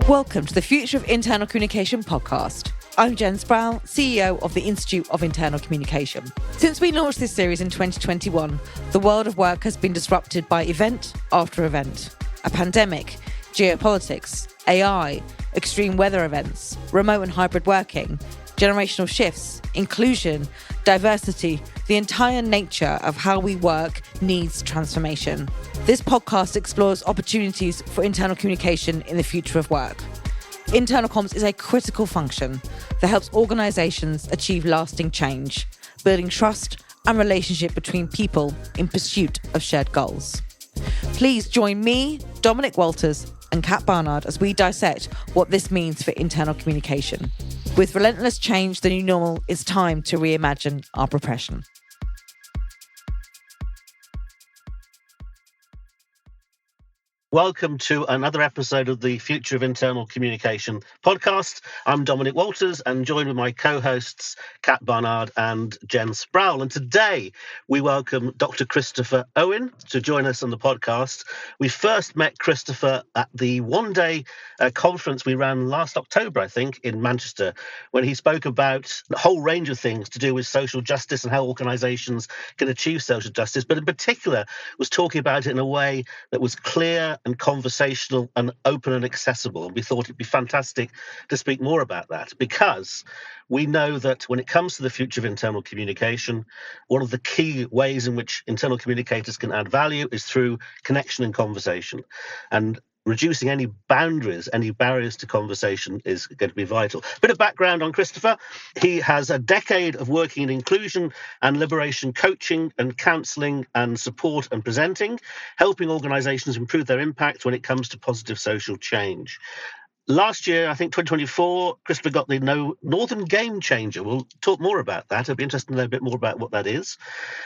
Welcome to the Future of Internal Communication podcast. I'm Jen Sproul, CEO of the Institute of Internal Communication. Since we launched this series in 2021, the world of work has been disrupted by event after event. A pandemic, geopolitics, AI, extreme weather events, remote and hybrid working, generational shifts, inclusion, diversity, the entire nature of how we work needs transformation. This podcast explores opportunities for internal communication in the future of work. Internal comms is a critical function that helps organisations achieve lasting change, building trust and relationship between people in pursuit of shared goals. Please join me, Dominic Walters, and Kat Barnard as we dissect what this means for internal communication. With relentless change the new normal, it's time to reimagine our profession. Welcome to another episode of the Future of Internal Communication podcast. I'm Dominic Walters and joined with my co-hosts Kat Barnard and Jen Sproul. And today we welcome Dr. Christopher Owen to join us on the podcast. We first met Christopher at the one-day conference we ran last October, I think, in Manchester, when he spoke about a whole range of things to do with social justice and how organisations can achieve social justice, but in particular was talking about it in a way that was clear and conversational and open and accessible. And we thought it'd be fantastic to speak more about that, because we know that when it comes to the future of internal communication, one of the key ways in which internal communicators can add value is through connection and conversation. And reducing any boundaries, any barriers to conversation is going to be vital. Bit of background on Christopher. He has a decade of working in inclusion and liberation coaching and counselling and support and presenting, helping organisations improve their impact when it comes to positive social change. Last year, I think 2024, Christopher got the Northern Game Changer. We'll talk more about that. It'll be interesting to know a bit more about what that is.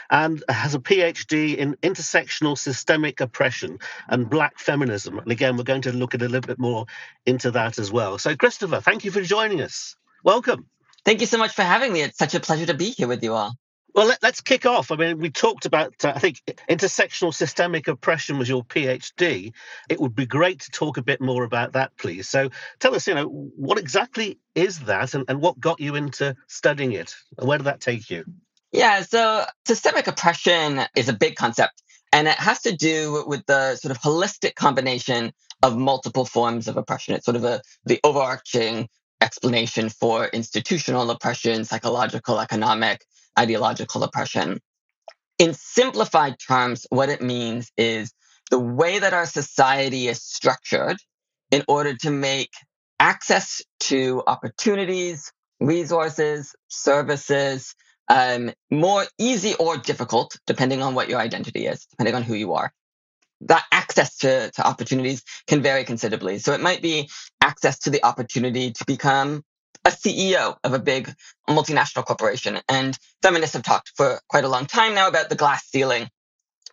And has a PhD in intersectional systemic oppression and Black feminism. And again, we're going to look at a little bit more into that as well. So, Christopher, thank you for joining us. Welcome. Thank you so much for having me. It's such a pleasure to be here with you all. Well, let's kick off. I mean, we talked about, I think, intersectional systemic oppression was your PhD. It would be great to talk a bit more about that, please. So tell us, what exactly is that and what got you into studying it? Where did that take you? Yeah, so systemic oppression is a big concept, and it has to do with the sort of holistic combination of multiple forms of oppression. It's sort of the overarching explanation for institutional oppression, psychological, economic, ideological oppression. In simplified terms, what it means is the way that our society is structured in order to make access to opportunities, resources, services, more easy or difficult, depending on what your identity is, depending on who you are. That access to opportunities can vary considerably. So it might be access to the opportunity to become a CEO of a big multinational corporation. And feminists have talked for quite a long time now about the glass ceiling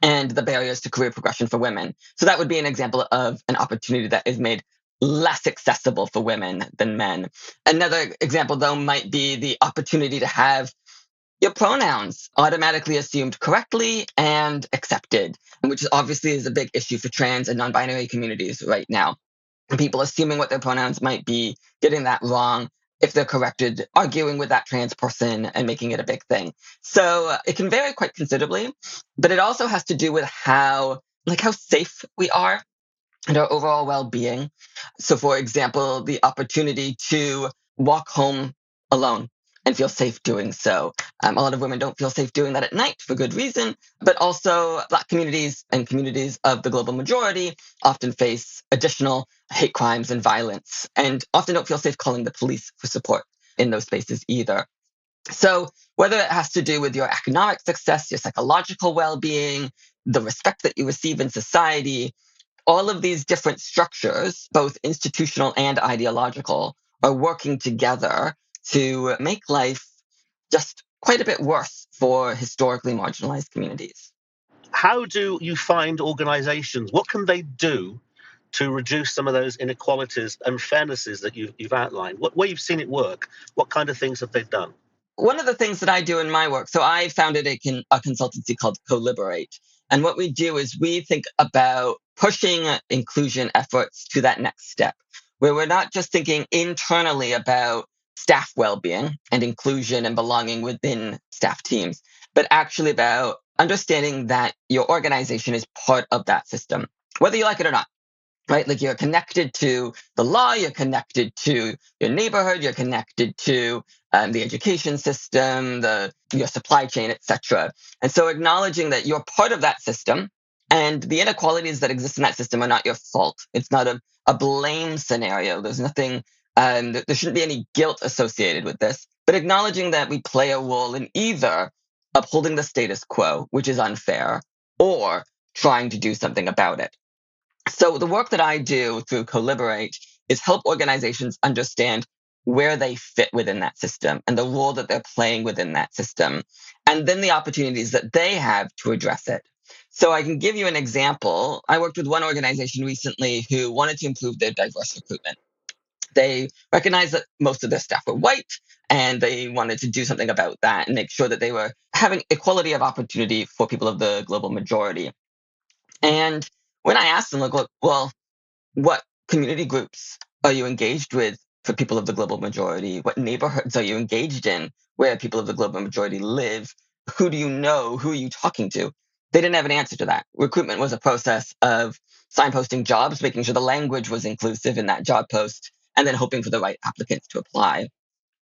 and the barriers to career progression for women. So that would be an example of an opportunity that is made less accessible for women than men. Another example, though, might be the opportunity to have your pronouns automatically assumed correctly and accepted, which obviously is a big issue for trans and non-binary communities right now. And people assuming what their pronouns might be, getting that wrong. If they're corrected, arguing with that trans person and making it a big thing. So it can vary quite considerably, but it also has to do with how safe we are and our overall well-being. So for example, the opportunity to walk home alone and feel safe doing so. A lot of women don't feel safe doing that at night for good reason, but also Black communities and communities of the global majority often face additional hate crimes and violence, and often don't feel safe calling the police for support in those spaces either. So whether it has to do with your economic success, your psychological well-being, the respect that you receive in society, all of these different structures, both institutional and ideological, are working together to make life just quite a bit worse for historically marginalized communities. How do you find organizations, what can they do to reduce some of those inequalities and fairnesses that you've outlined? Where you've seen it work, what kind of things have they done? One of the things that I do in my work, so I founded a consultancy called Coliberate. And what we do is we think about pushing inclusion efforts to that next step. where we're not just thinking internally about staff well-being and inclusion and belonging within staff teams, but actually about understanding that your organization is part of that system, whether you like it or not. Right? Like you're connected to the law, you're connected to your neighborhood, you're connected to the education system, your supply chain, etc. And so acknowledging that you're part of that system and the inequalities that exist in that system are not your fault. It's not a blame scenario. There's nothing, there shouldn't be any guilt associated with this, but acknowledging that we play a role in either upholding the status quo, which is unfair, or trying to do something about it. So the work that I do through Coliberate is help organizations understand where they fit within that system and the role that they're playing within that system, and then the opportunities that they have to address it. So I can give you an example. I worked with one organization recently who wanted to improve their diverse recruitment. They recognized that most of their staff were white, and they wanted to do something about that and make sure that they were having equality of opportunity for people of the global majority. And when I asked them, like, well, what community groups are you engaged with for people of the global majority? What neighborhoods are you engaged in where people of the global majority live? Who do you know? Who are you talking to? They didn't have an answer to that. Recruitment was a process of signposting jobs, making sure the language was inclusive in that job post, and then hoping for the right applicants to apply.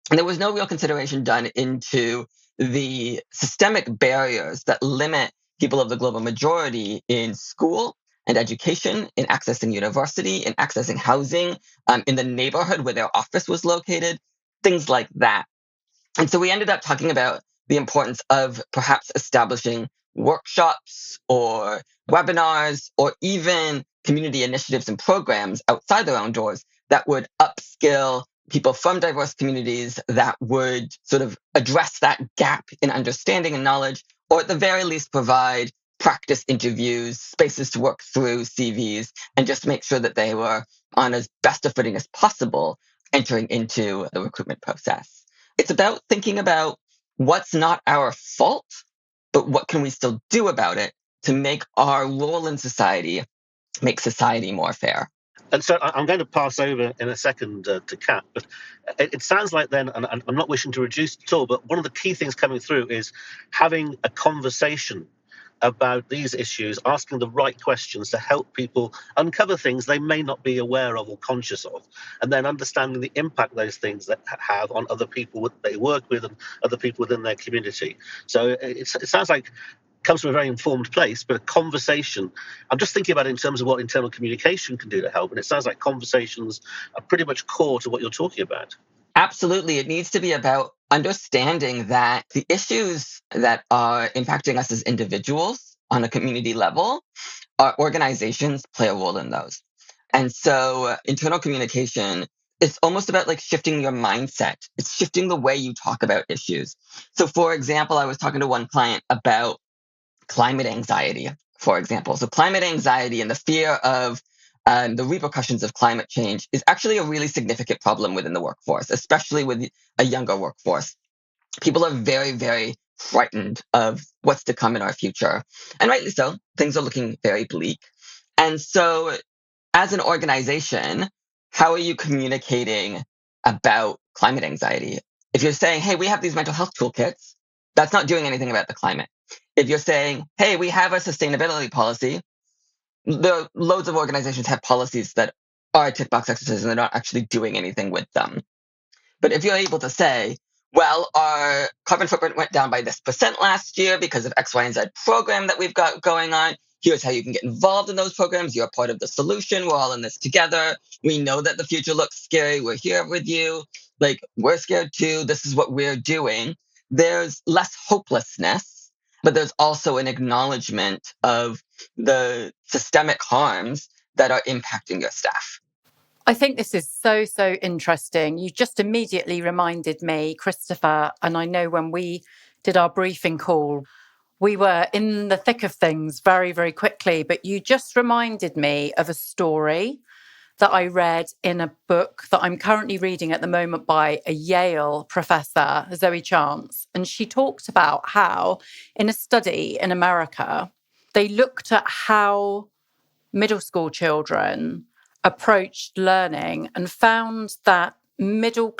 And there was no real consideration done into the systemic barriers that limit people of the global majority in school and education, in accessing university, in accessing housing, in the neighborhood where their office was located, things like that. And so we ended up talking about the importance of perhaps establishing workshops or webinars or even community initiatives and programs outside their own doors that would upskill people from diverse communities, that would sort of address that gap in understanding and knowledge, or at the very least provide practice interviews, spaces to work through CVs, and just make sure that they were on as best a footing as possible entering into the recruitment process. It's about thinking about what's not our fault, but what can we still do about it to make our role in society, make society more fair. And so I'm going to pass over in a second to Kat, but it sounds like then, and I'm not wishing to reduce it at all, but one of the key things coming through is having a conversation about these issues, asking the right questions to help people uncover things they may not be aware of or conscious of, and then understanding the impact those things that have on other people that they work with and other people within their community. So it sounds like comes from a very informed place, but a conversation. I'm just thinking about it in terms of what internal communication can do to help, and it sounds like conversations are pretty much core to what you're talking about. Absolutely. It needs to be about understanding that the issues that are impacting us as individuals on a community level, our organizations play a role in those. And so internal communication is almost about like shifting your mindset. It's shifting the way you talk about issues. So for example, I was talking to one client about climate anxiety, for example. So climate anxiety and the fear of the repercussions of climate change is actually a really significant problem within the workforce, especially with a younger workforce. People are very, very frightened of what's to come in our future. And rightly so, things are looking very bleak. And so as an organization, how are you communicating about climate anxiety? If you're saying, hey, we have these mental health toolkits, that's not doing anything about the climate. If you're saying, hey, we have a sustainability policy, loads of organizations have policies that are tick box exercises and they're not actually doing anything with them. But if you're able to say, well, our carbon footprint went down by this percent last year because of X, Y, and Z program that we've got going on. Here's how you can get involved in those programs. You're part of the solution. We're all in this together. We know that the future looks scary. We're here with you. Like, we're scared too. This is what we're doing. There's less hopelessness, but there's also an acknowledgement of the systemic harms that are impacting your staff. I think this is so, so interesting. You just immediately reminded me, Christopher, and I know when we did our briefing call, we were in the thick of things very, very quickly, but you just reminded me of a story that I read in a book that I'm currently reading at the moment by a Yale professor, Zoe Chance. And she talked about how in a study in America, they looked at how middle school children approached learning and found that middle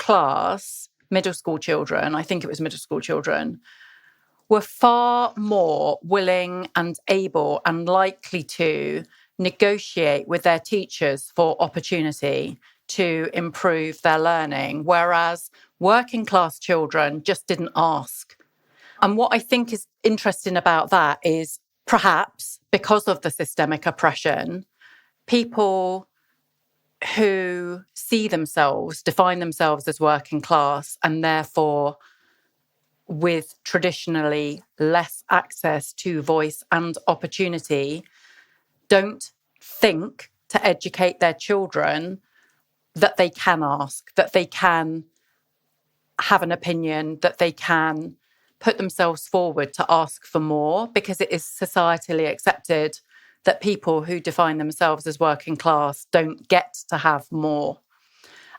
school children, I think it was middle school children, were far more willing and able and likely to negotiate with their teachers for opportunity to improve their learning, whereas working class children just didn't ask. And what I think is interesting about that is perhaps because of the systemic oppression, people who define themselves as working class and therefore with traditionally less access to voice and opportunity don't think to educate their children that they can ask, that they can have an opinion, that they can put themselves forward to ask for more, because it is societally accepted that people who define themselves as working class don't get to have more.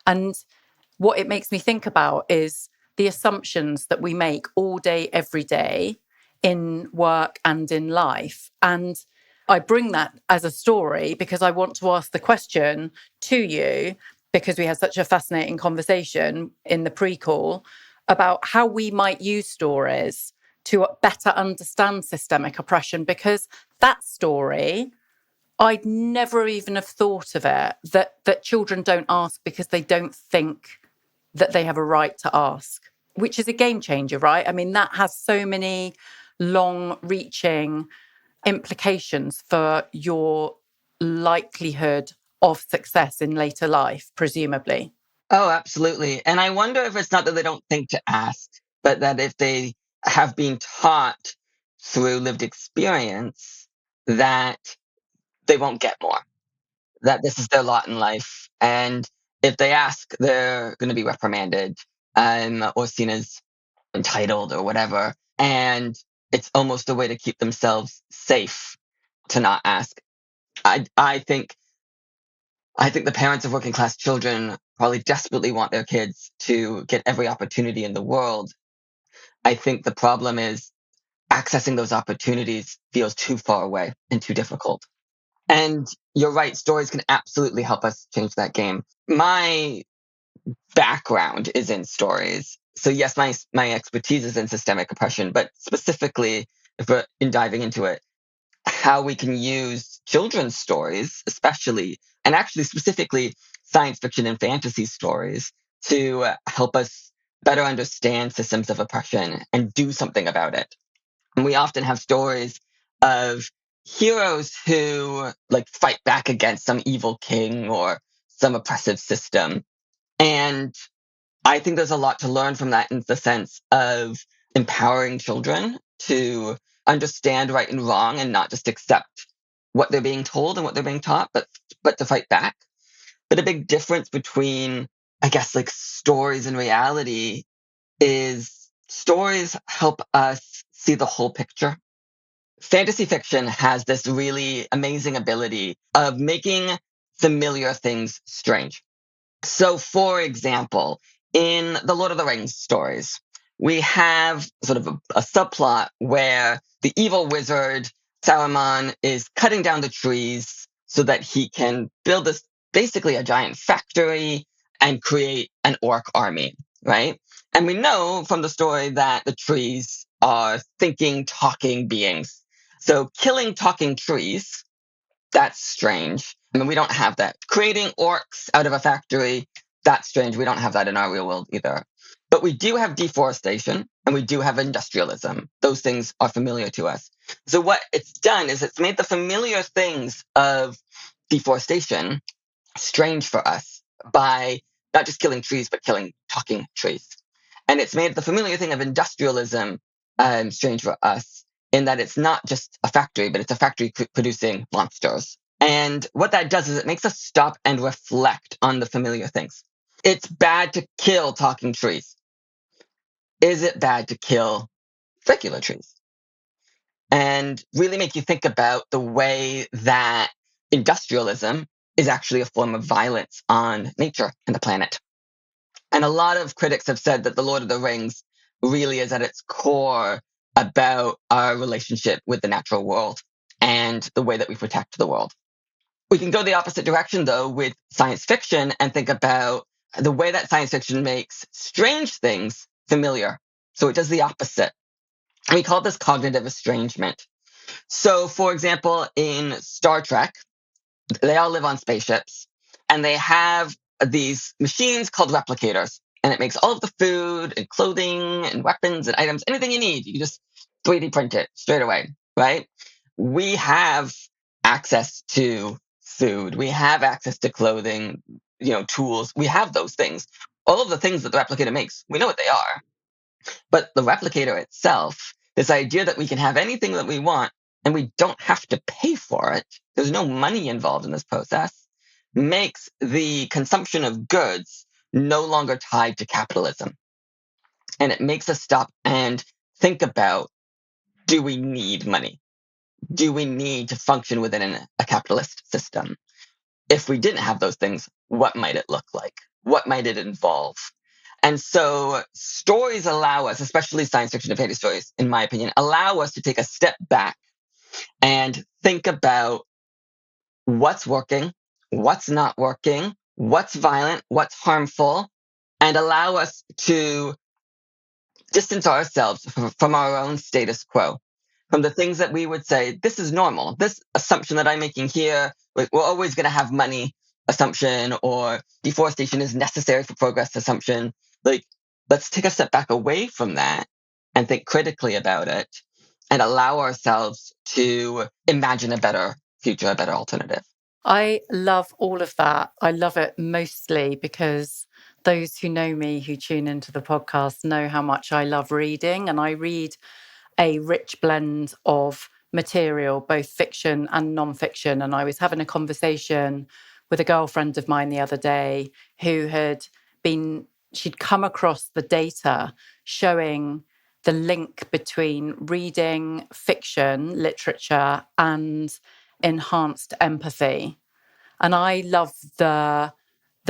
And what it makes me think about is the assumptions that we make all day, every day in work and in life. And I bring that as a story because I want to ask the question to you, because we had such a fascinating conversation in the pre-call about how we might use stories to better understand systemic oppression, because that story, I'd never even have thought of it, that children don't ask because they don't think that they have a right to ask, which is a game changer, right? I mean, that has so many long-reaching implications for your likelihood of success in later life, presumably. Oh, absolutely. And I wonder if it's not that they don't think to ask, but that if they have been taught through lived experience that they won't get more, that this is their lot in life. And if they ask, they're going to be reprimanded or seen as entitled or whatever. And it's almost a way to keep themselves safe to not ask. I think the parents of working class children probably desperately want their kids to get every opportunity in the world. I think the problem is accessing those opportunities feels too far away and too difficult. And you're right, stories can absolutely help us change that game. My background is in stories. So yes, my expertise is in systemic oppression, but specifically, if we're in diving into it, how we can use children's stories, especially, and actually specifically science fiction and fantasy stories, to help us better understand systems of oppression and do something about it. And we often have stories of heroes who like fight back against some evil king or some oppressive system. And I think there's a lot to learn from that in the sense of empowering children to understand right and wrong and not just accept what they're being told and what they're being taught, but to fight back. But a big difference between, I guess, like stories and reality is stories help us see the whole picture. Fantasy fiction has this really amazing ability of making familiar things strange. So, for example, in the Lord of the Rings stories, we have sort of a subplot where the evil wizard Saruman is cutting down the trees so that he can build this basically a giant factory and create an orc army, right? And we know from the story that the trees are thinking, talking beings. So killing talking trees, that's strange. I mean, we don't have that. Creating orcs out of a factory, that's strange. We don't have that in our real world either. But we do have deforestation and we do have industrialism. Those things are familiar to us. So what it's done is it's made the familiar things of deforestation strange for us by not just killing trees, but killing talking trees. And it's made the familiar thing of industrialism strange for us in that it's not just a factory, but it's a factory producing monsters. And what that does is it makes us stop and reflect on the familiar things. It's bad to kill talking trees. Is it bad to kill regular trees? And really make you think about the way that industrialism is actually a form of violence on nature and the planet. And a lot of critics have said that The Lord of the Rings really is at its core about our relationship with the natural world and the way that we protect the world. We can go the opposite direction, though, with science fiction and think about the way that science fiction makes strange things familiar. So it does the opposite. And we call this cognitive estrangement. So, for example, in Star Trek, they all live on spaceships and they have these machines called replicators. And it makes all of the food and clothing and weapons and items, anything you need. You can just 3D print it straight away, right? We have access to food. We have access to clothing, tools. We have those things. All of the things that the replicator makes, we know what they are. But the replicator itself, this idea that we can have anything that we want and we don't have to pay for it, there's no money involved in this process, makes the consumption of goods no longer tied to capitalism. And it makes us stop and think about, do we need money? Do we need to function within a capitalist system? If we didn't have those things, what might it look like? What might it involve? And so stories allow us, especially science fiction and fantasy stories, in my opinion, allow us to take a step back and think about what's working, what's not working, what's violent, what's harmful, and allow us to distance ourselves from our own status quo, from the things that we would say, this is normal. This assumption that I'm making here, we're always going to have money assumption, or deforestation is necessary for progress assumption. Like, let's take a step back away from that and think critically about it and allow ourselves to imagine a better future, a better alternative. I love all of that. I love it mostly because those who know me, who tune into the podcast, know how much I love reading. And I read a rich blend of material, both fiction and nonfiction. And I was having a conversation with a girlfriend of mine the other day who she'd come across the data showing the link between reading fiction, literature, and enhanced empathy. And I love the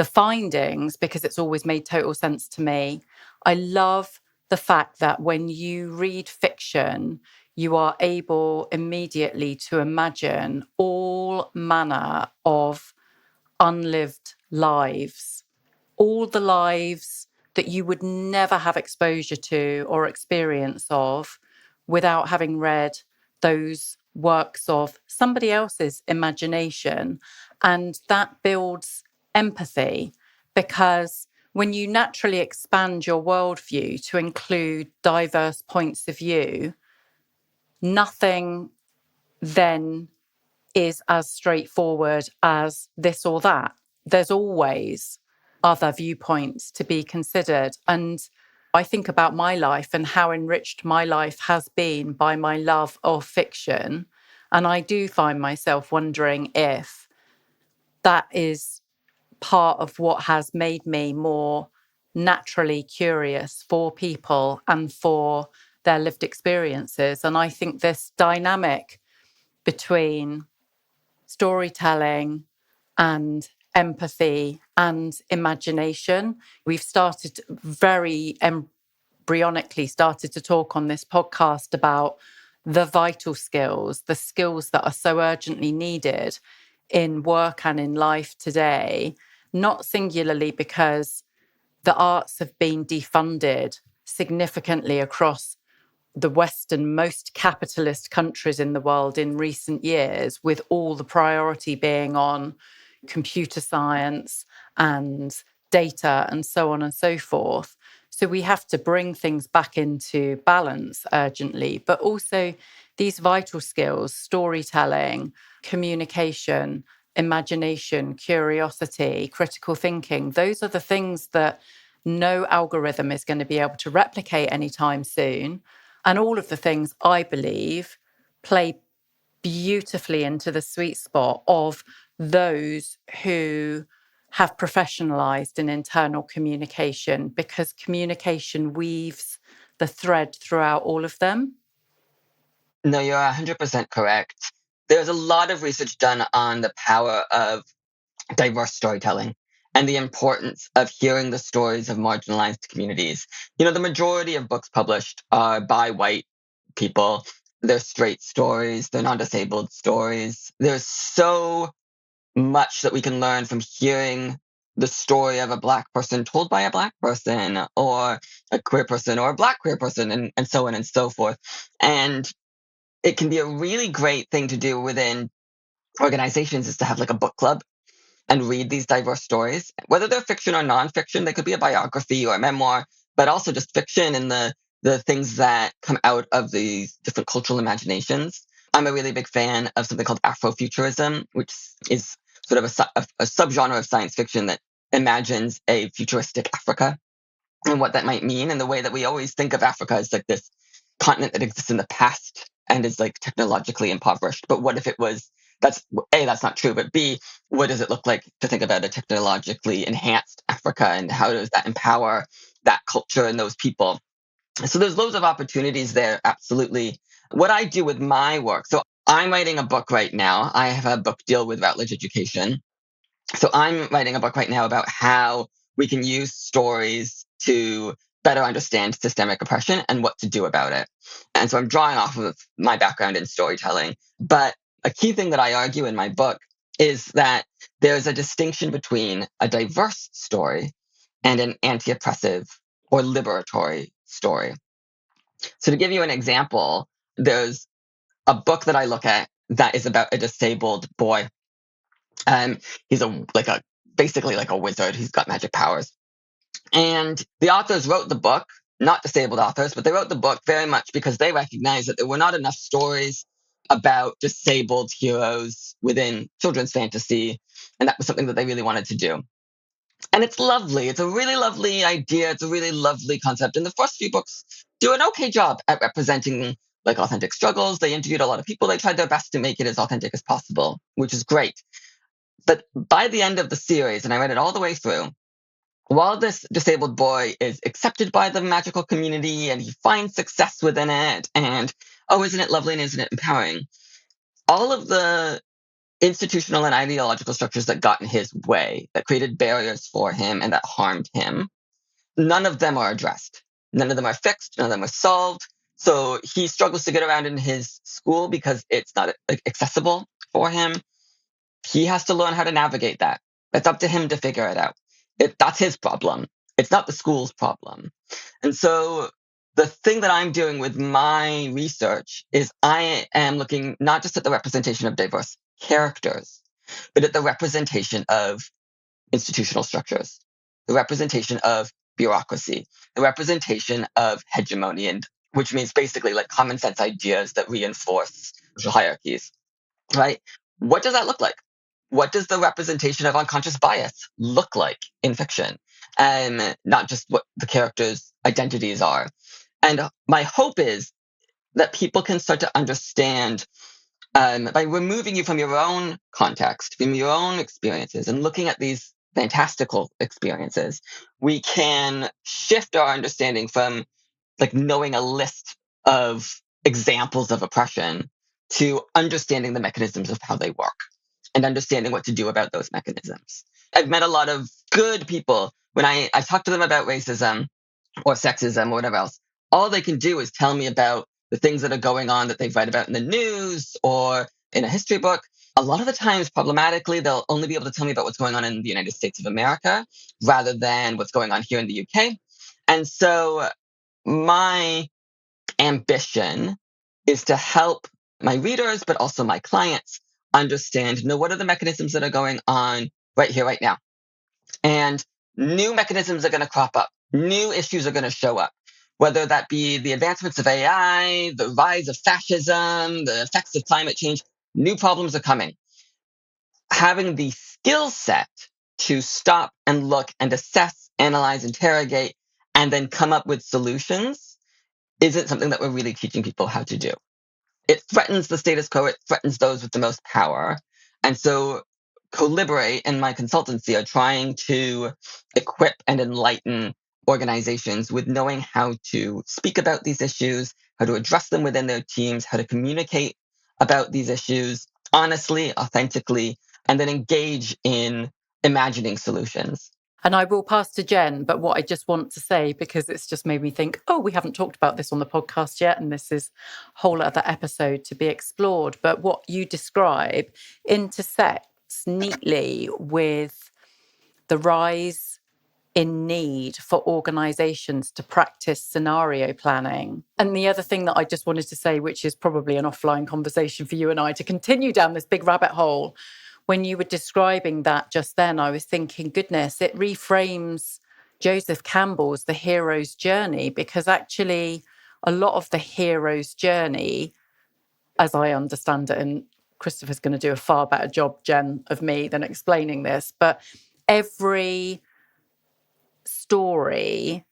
findings because it's always made total sense to me. I love the fact that when you read fiction, you are able immediately to imagine all manner of unlived lives, all the lives that you would never have exposure to or experience of without having read those works of somebody else's imagination. And that builds empathy because when you naturally expand your worldview to include diverse points of view, nothing then is as straightforward as this or that. There's always other viewpoints to be considered. And I think about my life and how enriched my life has been by my love of fiction. And I do find myself wondering if that is part of what has made me more naturally curious for people and for their lived experiences. And I think this dynamic between storytelling and empathy and imagination. We've started very embryonically started to talk on this podcast about the vital skills, the skills that are so urgently needed in work and in life today, not singularly because the arts have been defunded significantly across the westernmost capitalist countries in the world in recent years, with all the priority being on computer science and data and so on and so forth. So we have to bring things back into balance urgently, but also these vital skills, storytelling, communication, imagination, curiosity, critical thinking, those are the things that no algorithm is going to be able to replicate anytime soon. And all of the things, I believe, play beautifully into the sweet spot of those who have professionalized in internal communication, because communication weaves the thread throughout all of them. No, you're 100% correct. There's a lot of research done on the power of diverse storytelling and the importance of hearing the stories of marginalized communities. The majority of books published are by white people. They're straight stories, they're non-disabled stories. There's so much that we can learn from hearing the story of a Black person told by a Black person, or a queer person, or a Black queer person, and so on and so forth. And it can be a really great thing to do within organizations, is to have like a book club and read these diverse stories, whether they're fiction or nonfiction. They could be a biography or a memoir, but also just fiction and the things that come out of these different cultural imaginations. I'm a really big fan of something called Afrofuturism, which is sort of a subgenre of science fiction that imagines a futuristic Africa and what that might mean. And the way that we always think of Africa as like this continent that exists in the past and is like technologically impoverished. But what if it was, that's A, that's not true, but B, what does it look like to think about a technologically enhanced Africa, and how does that empower that culture and those people? So there's loads of opportunities there, absolutely. What I do with my work, so I'm writing a book right now. I have a book deal with Routledge Education. So I'm writing a book right now about how we can use stories to better understand systemic oppression and what to do about it. And so I'm drawing off of my background in storytelling. But a key thing that I argue in my book is that there's a distinction between a diverse story and an anti-oppressive or liberatory story. So to give you an example, there's a book that I look at that is about a disabled boy. He's basically like a wizard. He's got magic powers. And the authors wrote the book, not disabled authors, but they wrote the book very much because they recognized that there were not enough stories about disabled heroes within children's fantasy. And that was something that they really wanted to do. And it's lovely. It's a really lovely idea. It's a really lovely concept. And the first few books do an okay job at representing like authentic struggles. They interviewed a lot of people. They tried their best to make it as authentic as possible, which is great. But by the end of the series, and I read it all the way through, while this disabled boy is accepted by the magical community and he finds success within it, and oh, isn't it lovely and isn't it empowering? All of the institutional and ideological structures that got in his way, that created barriers for him and that harmed him, none of them are addressed. None of them are fixed. None of them are solved. So he struggles to get around in his school because it's not accessible for him. He has to learn how to navigate that. It's up to him to figure it out. That's his problem. It's not the school's problem. And so the thing that I'm doing with my research is I am looking not just at the representation of diverse characters, but at the representation of institutional structures, the representation of bureaucracy, the representation of hegemony, and which means basically like common sense ideas that reinforce social hierarchies, right? What does that look like? What does the representation of unconscious bias look like in fiction? And not just what the characters' identities are. And my hope is that people can start to understand by removing you from your own context, from your own experiences, and looking at these fantastical experiences, we can shift our understanding from like knowing a list of examples of oppression to understanding the mechanisms of how they work and understanding what to do about those mechanisms. I've met a lot of good people when I talk to them about racism or sexism or whatever else. All they can do is tell me about the things that are going on that they've read about in the news or in a history book. A lot of the times, problematically, they'll only be able to tell me about what's going on in the United States of America rather than what's going on here in the UK. And so my ambition is to help my readers, but also my clients understand, what are the mechanisms that are going on right here, right now. And new mechanisms are going to crop up. New issues are going to show up, whether that be the advancements of AI, the rise of fascism, the effects of climate change. New problems are coming. Having the skill set to stop and look and assess, analyze, interrogate, and then come up with solutions isn't something that we're really teaching people how to do. It threatens the status quo. It threatens those with the most power. And so Coliberate and my consultancy are trying to equip and enlighten organizations with knowing how to speak about these issues, how to address them within their teams, how to communicate about these issues honestly, authentically, and then engage in imagining solutions. And I will pass to Jen, but what I just want to say, because it's just made me think, we haven't talked about this on the podcast yet, and this is a whole other episode to be explored. But what you describe intersects neatly with the rise in need for organisations to practice scenario planning. And the other thing that I just wanted to say, which is probably an offline conversation for you and I to continue down this big rabbit hole, when you were describing that just then, I was thinking, goodness, it reframes Joseph Campbell's The Hero's Journey, because actually a lot of the hero's journey, as I understand it, and Christopher's going to do a far better job, Jen, of me than explaining this, but every story,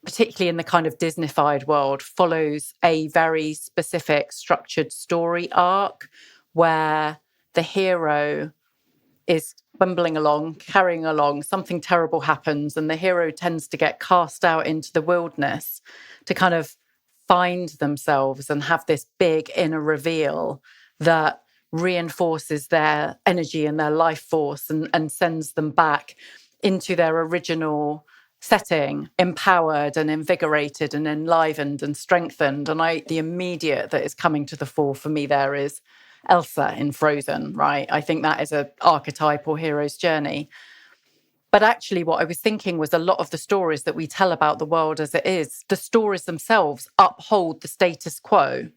particularly in the kind of Disneyfied world, follows a very specific structured story arc where the hero is bumbling along, carrying along, something terrible happens, and the hero tends to get cast out into the wilderness to kind of find themselves and have this big inner reveal that reinforces their energy and their life force and sends them back into their original setting, empowered and invigorated and enlivened and strengthened. And the immediate that is coming to the fore for me there is Elsa in Frozen, right? I think that is an archetypal hero's journey. But actually, what I was thinking was a lot of the stories that we tell about the world as it is, the stories themselves uphold the status quo.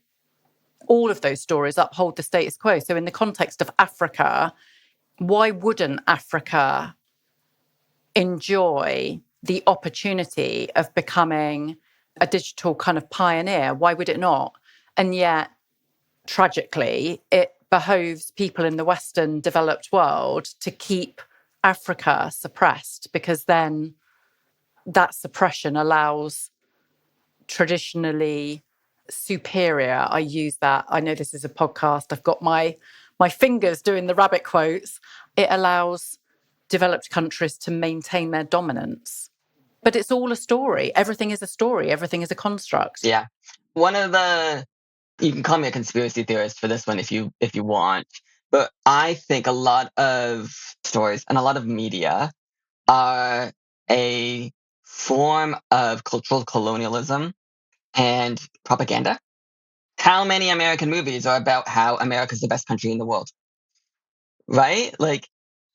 All of those stories uphold the status quo. So in the context of Africa, why wouldn't Africa enjoy the opportunity of becoming a digital kind of pioneer? Why would it not? And yet, tragically, it behoves people in the Western developed world to keep Africa suppressed, because then that suppression allows traditionally superior, I use that, I know this is a podcast, I've got my fingers doing the rabbit quotes, it allows developed countries to maintain their dominance. But it's all a story. Everything is a story. Everything is a construct. Yeah. You can call me a conspiracy theorist for this one if you want, but I think a lot of stories and a lot of media are a form of cultural colonialism and propaganda. How many American movies are about how America's the best country in the world? Right? Like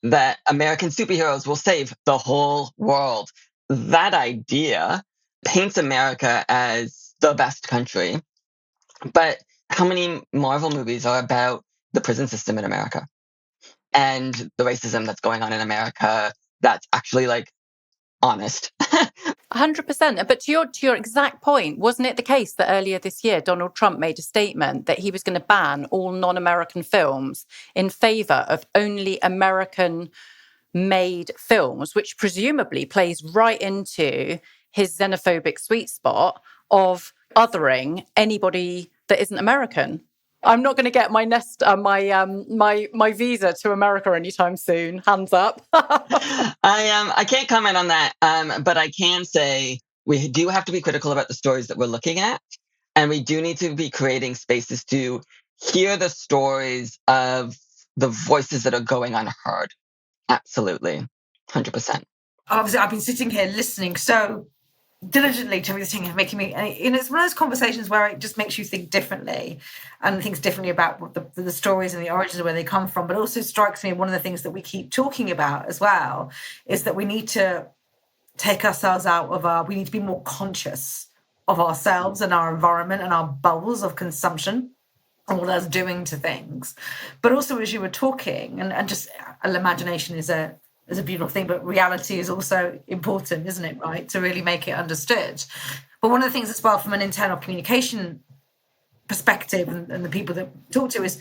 that American superheroes will save the whole world. That idea paints America as the best country. But how many Marvel movies are about the prison system in America and the racism that's going on in America that's actually like honest? 100%. But to your exact point, wasn't it the case that earlier this year, Donald Trump made a statement that he was going to ban all non-American films in favor of only American-made films, which presumably plays right into his xenophobic sweet spot of othering anybody that isn't American? I'm not going to get my my visa to America anytime soon. Hands up. I can't comment on that, but I can say we do have to be critical about the stories that we're looking at, and we do need to be creating spaces to hear the stories of the voices that are going unheard. Absolutely, 100%. Obviously, I've been sitting here listening so diligently to everything, making me, and it's one of those conversations where it just makes you think differently and thinks differently about what the stories and the origins of where they come from. But also strikes me, one of the things that we keep talking about as well is that we need to take ourselves out of we need to be more conscious of ourselves and our environment and our bubbles of consumption and what that's doing to things. But also, as you were talking, and just imagination is a beautiful thing, but reality is also important, isn't it, right? To really make it understood. But one of the things as well from an internal communication perspective and the people that we talk to is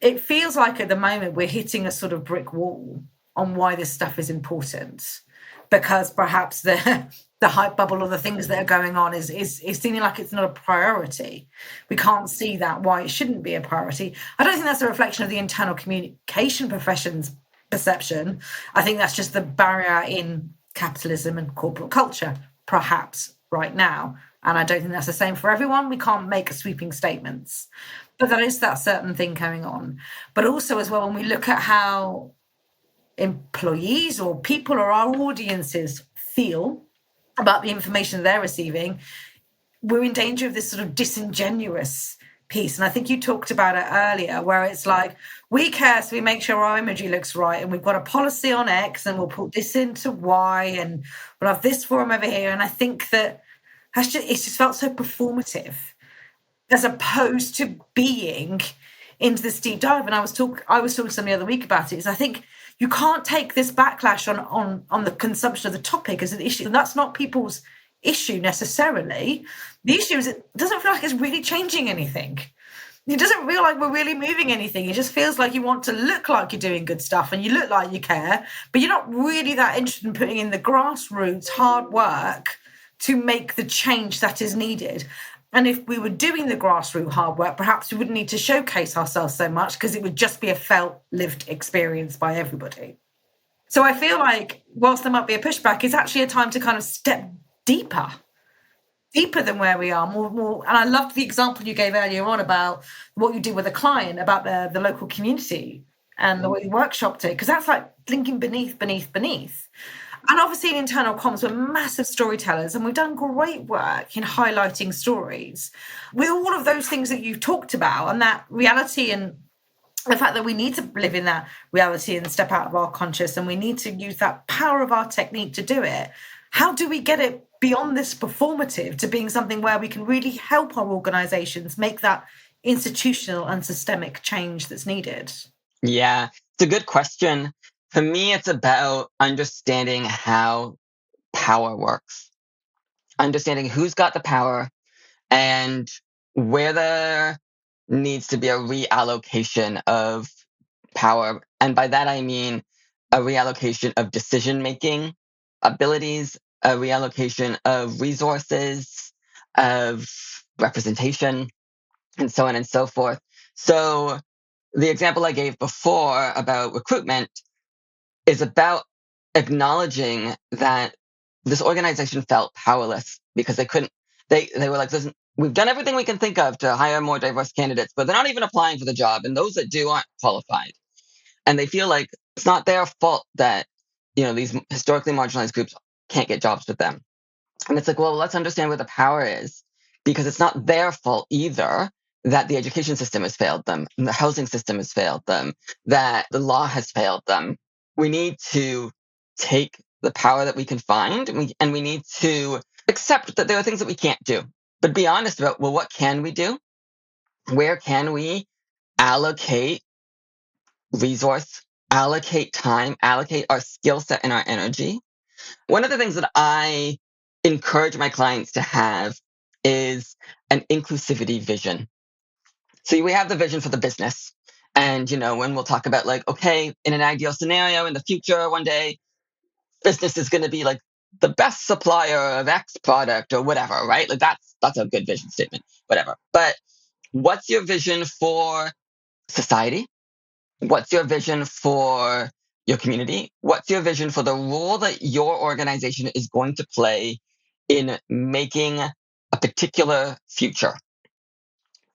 it feels like at the moment we're hitting a sort of brick wall on why this stuff is important, because perhaps the hype bubble or the things that are going on is seeming like it's not a priority. We can't see that why it shouldn't be a priority. I don't think that's a reflection of the internal communication profession's perception. I think that's just the barrier in capitalism and corporate culture, perhaps right now. And I don't think that's the same for everyone. We can't make sweeping statements. But there is that certain thing going on. But also as well, when we look at how employees or people or our audiences feel about the information they're receiving, we're in danger of this sort of disingenuous piece. And I think you talked about it earlier, where it's like, we care, so we make sure our imagery looks right. And we've got a policy on X, and we'll put this into Y, and we'll have this forum over here. And I think that it's just felt so performative, as opposed to being into this deep dive. And I was talking to somebody the other week about it, is I think you can't take this backlash on the consumption of the topic as an issue. And that's not people's issue necessarily. The issue is it doesn't feel like it's really changing anything. It doesn't feel like we're really moving anything. It just feels like you want to look like you're doing good stuff and you look like you care, but you're not really that interested in putting in the grassroots hard work to make the change that is needed. And if we were doing the grassroots hard work, perhaps we wouldn't need to showcase ourselves so much, because it would just be a felt, lived experience by everybody. So I feel like, whilst there might be a pushback, it's actually a time to kind of step deeper than where we are, more. And I loved the example you gave earlier on about what you did with a client, about the local community and the way you workshopped it, because that's like linking beneath. And obviously in internal comms, we're massive storytellers, and we've done great work in highlighting stories. With all of those things that you've talked about, and that reality, and the fact that we need to live in that reality and step out of our conscious, and we need to use that power of our technique to do it, how do we get it beyond this performative to being something where we can really help our organisations make that institutional and systemic change that's needed? Yeah, it's a good question. For me, it's about understanding how power works, understanding who's got the power and where there needs to be a reallocation of power. And by that, I mean a reallocation of decision-making abilities, a reallocation of resources, of representation, and so on and so forth. So the example I gave before about recruitment is about acknowledging that this organization felt powerless because they couldn't, they were like, listen, we've done everything we can think of to hire more diverse candidates, but they're not even applying for the job. And those that do aren't qualified. And they feel like it's not their fault that, these historically marginalized groups can't get jobs with them. And it's like, well, let's understand where the power is, because it's not their fault either that the education system has failed them, and the housing system has failed them, that the law has failed them. We need to take the power that we can find, and we need to accept that there are things that we can't do, but be honest about, well, what can we do? Where can we allocate resource, allocate time, allocate our skill set and our energy? One of the things that I encourage my clients to have is an inclusivity vision. So we have the vision for the business. And, when we'll talk about like, okay, in an ideal scenario in the future, one day, business is going to be like the best supplier of X product or whatever, right? Like that's a good vision statement, whatever. But what's your vision for society? What's your vision for your community? What's your vision for the role that your organization is going to play in making a particular future?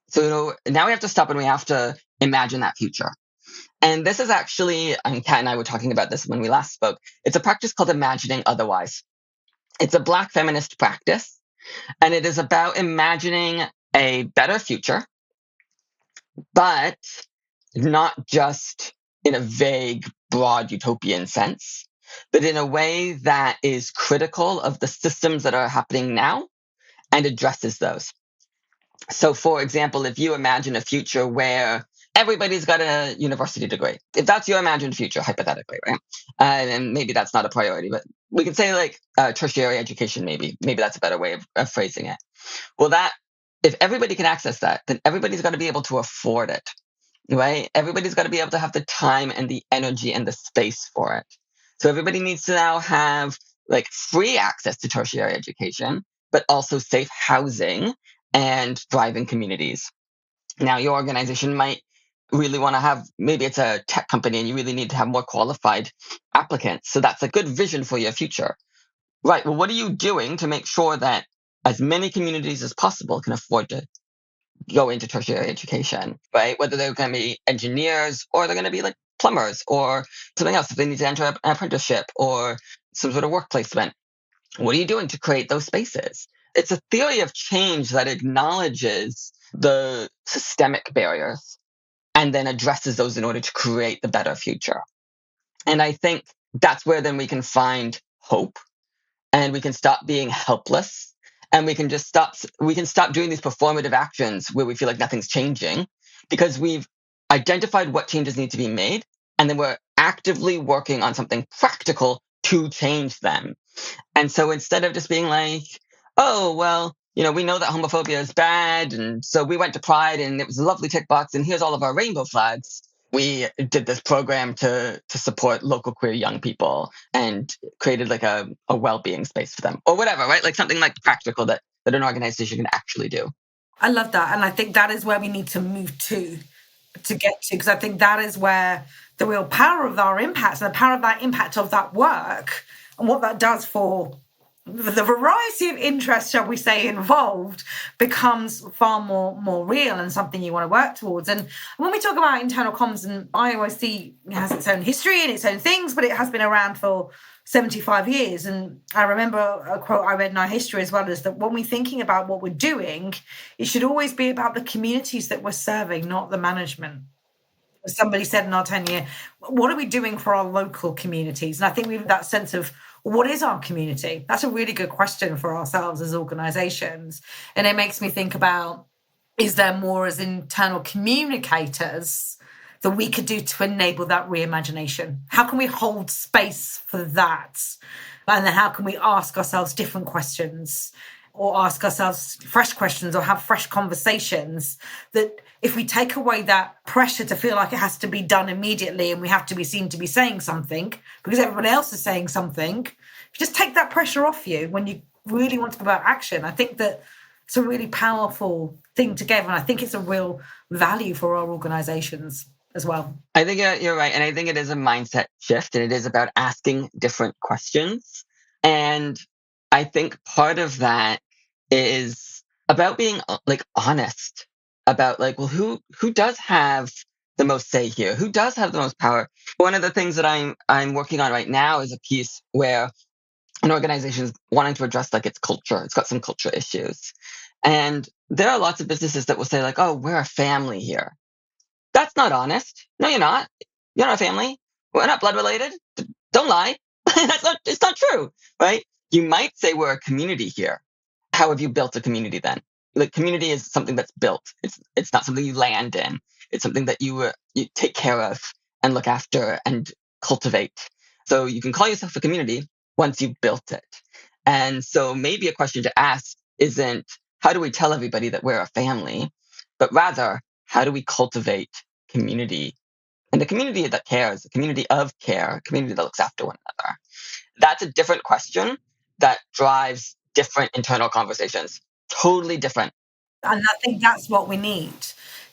So now we have to stop and we have to imagine that future. And this is actually, Kat and I were talking about this when we last spoke. It's a practice called imagining otherwise. It's a Black feminist practice, and it is about imagining a better future, but not just in a vague, broad utopian sense, but in a way that is critical of the systems that are happening now and addresses those. So, for example, if you imagine a future where everybody's got a university degree, if that's your imagined future, hypothetically, right? And maybe that's not a priority, but we can say like tertiary education, maybe that's a better way of phrasing it. Well, if everybody can access that, then everybody's got to be able to afford it, right? Everybody's got to be able to have the time and the energy and the space for it. So everybody needs to now have like free access to tertiary education, but also safe housing and thriving communities. Now, your organization might really want to have, maybe it's a tech company and you really need to have more qualified applicants. So that's a good vision for your future. Right. Well, what are you doing to make sure that as many communities as possible can afford to go into tertiary education, right? Whether they're going to be engineers or they're going to be like plumbers or something else, if they need to enter an apprenticeship or some sort of work placement. What are you doing to create those spaces? It's a theory of change that acknowledges the systemic barriers and then addresses those in order to create the better future. And I think that's where then we can find hope, and we can stop being helpless, and we can stop doing these performative actions where we feel like nothing's changing, because we've identified what changes need to be made, and then we're actively working on something practical to change them. And so instead of just being like, oh, well, we know that homophobia is bad, and so we went to Pride and it was a lovely tick box, and here's all of our rainbow flags. We did this program to support local queer young people and created like a well-being space for them or whatever, right? Like something like practical that an organization can actually do. I love that. And I think that is where we need to move to get to, because I think that is where the real power of our impacts and the power of that impact of that work and what that does for the variety of interests, shall we say, involved becomes far more real and something you want to work towards. And when we talk about internal comms, and I always see it has its own history and its own things, but it has been around for 75 years. And I remember a quote I read in our history as well, is that when we're thinking about what we're doing, it should always be about the communities that we're serving, not the management. Somebody said in our tenure, what are we doing for our local communities? And I think we have that sense of, what is our community? That's a really good question for ourselves as organisations. And it makes me think about, is there more as internal communicators that we could do to enable that reimagination? How can we hold space for that? And then how can we ask ourselves different questions, or ask ourselves fresh questions, or have fresh conversations, that if we take away that pressure to feel like it has to be done immediately and we have to be seen to be saying something because everyone else is saying something, just take that pressure off you when you really want to about action. I think that it's a really powerful thing together, and I think it's a real value for our organizations as well. I think you're right. And I think it is a mindset shift, and it is about asking different questions. And I think part of that is about being like honest about like, well, who does have the most say here? Who does have the most power? One of the things that I'm working on right now is a piece where an organization is wanting to address like its culture. It's got some culture issues. And there are lots of businesses that will say like, oh, we're a family here. That's not honest. No, you're not. You're not a family. We're not blood related. Don't lie. It's not true, right? You might say we're a community here. How have you built a community then? Like, community is something that's built. It's not something you land in. It's something that you take care of and look after and cultivate. So you can call yourself a community once you've built it. And so maybe a question to ask isn't, how do we tell everybody that we're a family? But rather, how do we cultivate community? And a community that cares, a community of care, a community that looks after one another. That's a different question that drives different internal conversations. Totally different. And I think that's what we need,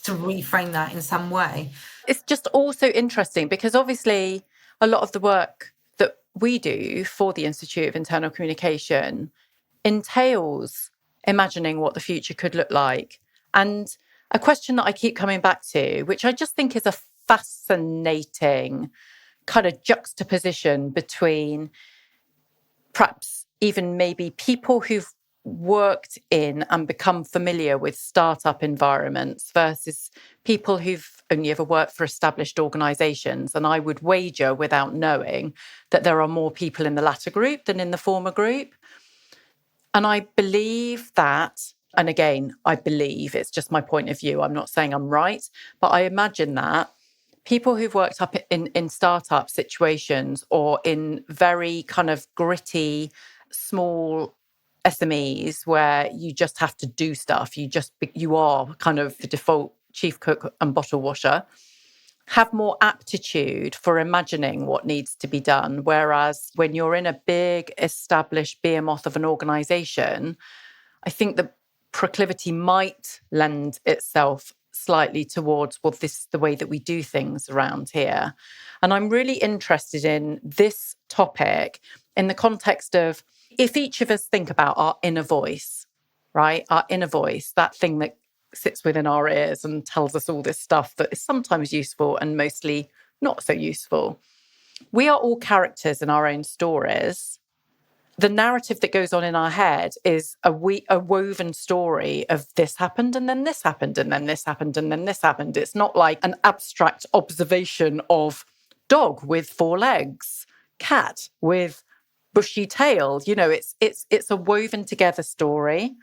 to reframe that in some way. It's just also interesting because obviously a lot of the work that we do for the Institute of Internal Communication entails imagining what the future could look like. And a question that I keep coming back to, which I just think is a fascinating kind of juxtaposition between perhaps even maybe people who've worked in and become familiar with startup environments versus people who've only ever worked for established organizations. And I would wager, without knowing, that there are more people in the latter group than in the former group. And I believe that, and again, I believe, it's just my point of view, I'm not saying I'm right, but I imagine that people who've worked up in startup situations or in very kind of gritty, small SMEs where you just have to do stuff, you are kind of the default chief cook and bottle washer, have more aptitude for imagining what needs to be done. Whereas when you're in a big established behemoth of an organization, I think the proclivity might lend itself slightly towards, well, this is the way that we do things around here. And I'm really interested in this topic in the context of, if each of us think about our inner voice, right? Our inner voice, that thing that sits within our ears and tells us all this stuff that is sometimes useful and mostly not so useful. We are all characters in our own stories. the narrative that goes on in our head is a woven story of this happened and then this happened and then this happened and then this happened. It's not like an abstract observation of dog with 4 legs, cat with bushy tail. You know, it's a woven together story.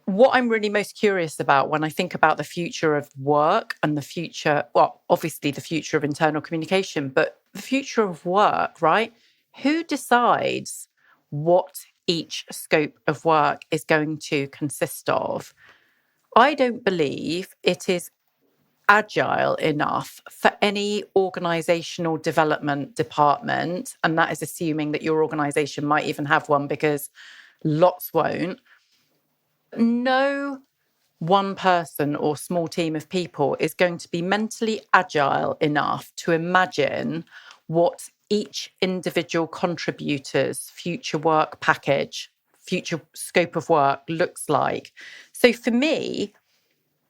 What I'm really most curious about when I think about the future of work and the future, well, obviously the future of internal communication, but the future of work, right? Who decides what each scope of work is going to consist of? I don't believe it is agile enough for any organizational development department, and that is assuming that your organization might even have one because lots won't. No one person or small team of people is going to be mentally agile enough to imagine what each individual contributor's future work package, future scope of work looks like. So for me,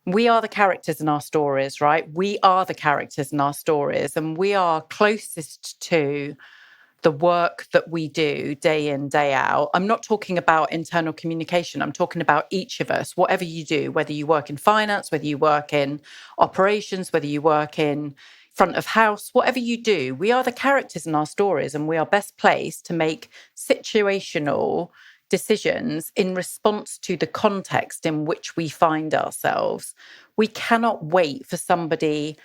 we are the characters in our stories, right? We are the characters in our stories, and we are closest to the work that we do day in, day out. I'm not talking about internal communication. I'm talking about each of us, whatever you do, whether you work in finance, whether you work in operations, whether you work in front of house, whatever you do, we are the characters in our stories, and we are best placed to make situational decisions in response to the context in which we find ourselves. We cannot wait for somebody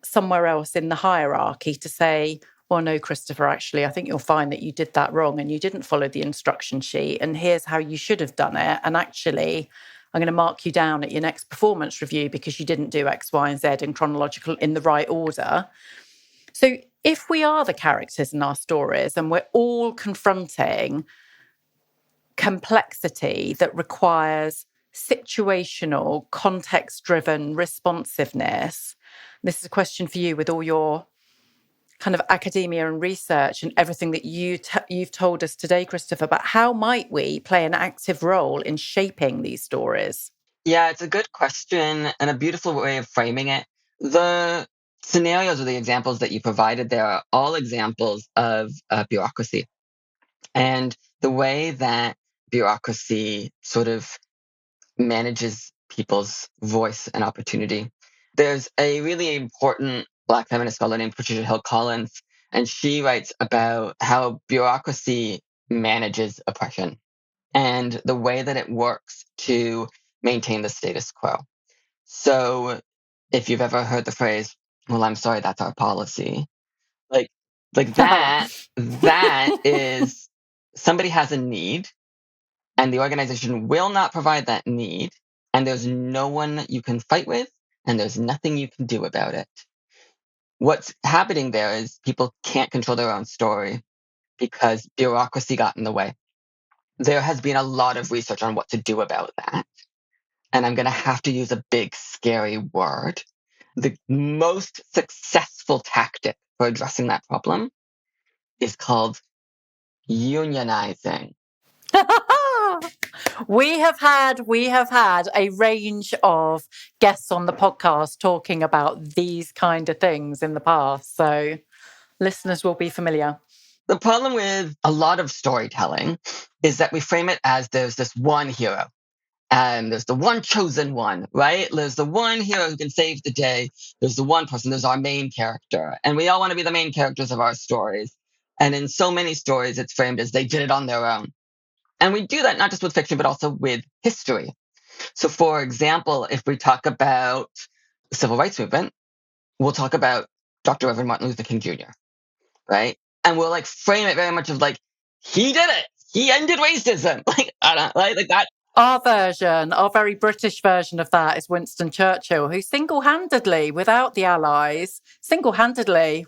somewhere else in the hierarchy to say, well, no, Christopher, actually, I think you'll find that you did that wrong and you didn't follow the instruction sheet. And here's how you should have done it. And actually, I'm going to mark you down at your next performance review because you didn't do X, Y, and Z in the right order. So if we are the characters in our stories and we're all confronting complexity that requires situational, context-driven responsiveness, this is a question for you with all your kind of academia and research and everything that you've told us today, Christopher, but how might we play an active role in shaping these stories? Yeah, it's a good question and a beautiful way of framing it. The scenarios or the examples that you provided there are all examples of bureaucracy and the way that bureaucracy sort of manages people's voice and opportunity. There's a really important Black feminist scholar named Patricia Hill Collins, and she writes about how bureaucracy manages oppression and the way that it works to maintain the status quo. So if you've ever heard the phrase, well, I'm sorry, that's our policy, like that is somebody has a need and the organization will not provide that need, and there's no one you can fight with, and there's nothing you can do about it. What's happening there is people can't control their own story because bureaucracy got in the way. There has been a lot of research on what to do about that. And I'm going to have to use a big, scary word. The most successful tactic for addressing that problem is called unionizing. We have had a range of guests on the podcast talking about these kind of things in the past, so listeners will be familiar. The problem with a lot of storytelling is that we frame it as there's this one hero and there's the one chosen one, right? There's the one hero who can save the day. There's the one person, there's our main character. And we all want to be the main characters of our stories. And in so many stories, it's framed as they did it on their own. And we do that not just with fiction, but also with history. So for example, if we talk about the civil rights movement, we'll talk about Dr. Reverend Martin Luther King Jr., right? And we'll like frame it very much of like, he did it. He ended racism. Like, I don't know, like that. Our version, our very British version of that is Winston Churchill, who single-handedly, without the Allies, single-handedly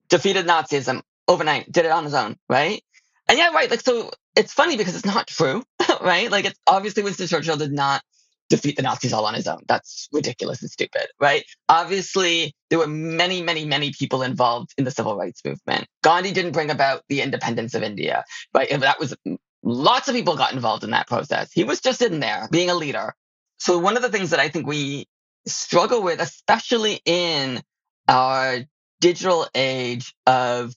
defeated Nazism overnight, did it on his own, right? And yeah, right. Like, so it's funny because it's not true, right? Like, it's obviously Winston Churchill did not defeat the Nazis all on his own. That's ridiculous and stupid, right? Obviously, there were many, many, many people involved in the civil rights movement. Gandhi didn't bring about the independence of India, right? And that was lots of people got involved in that process. He was just in there being a leader. So one of the things that I think we struggle with, especially in our digital age of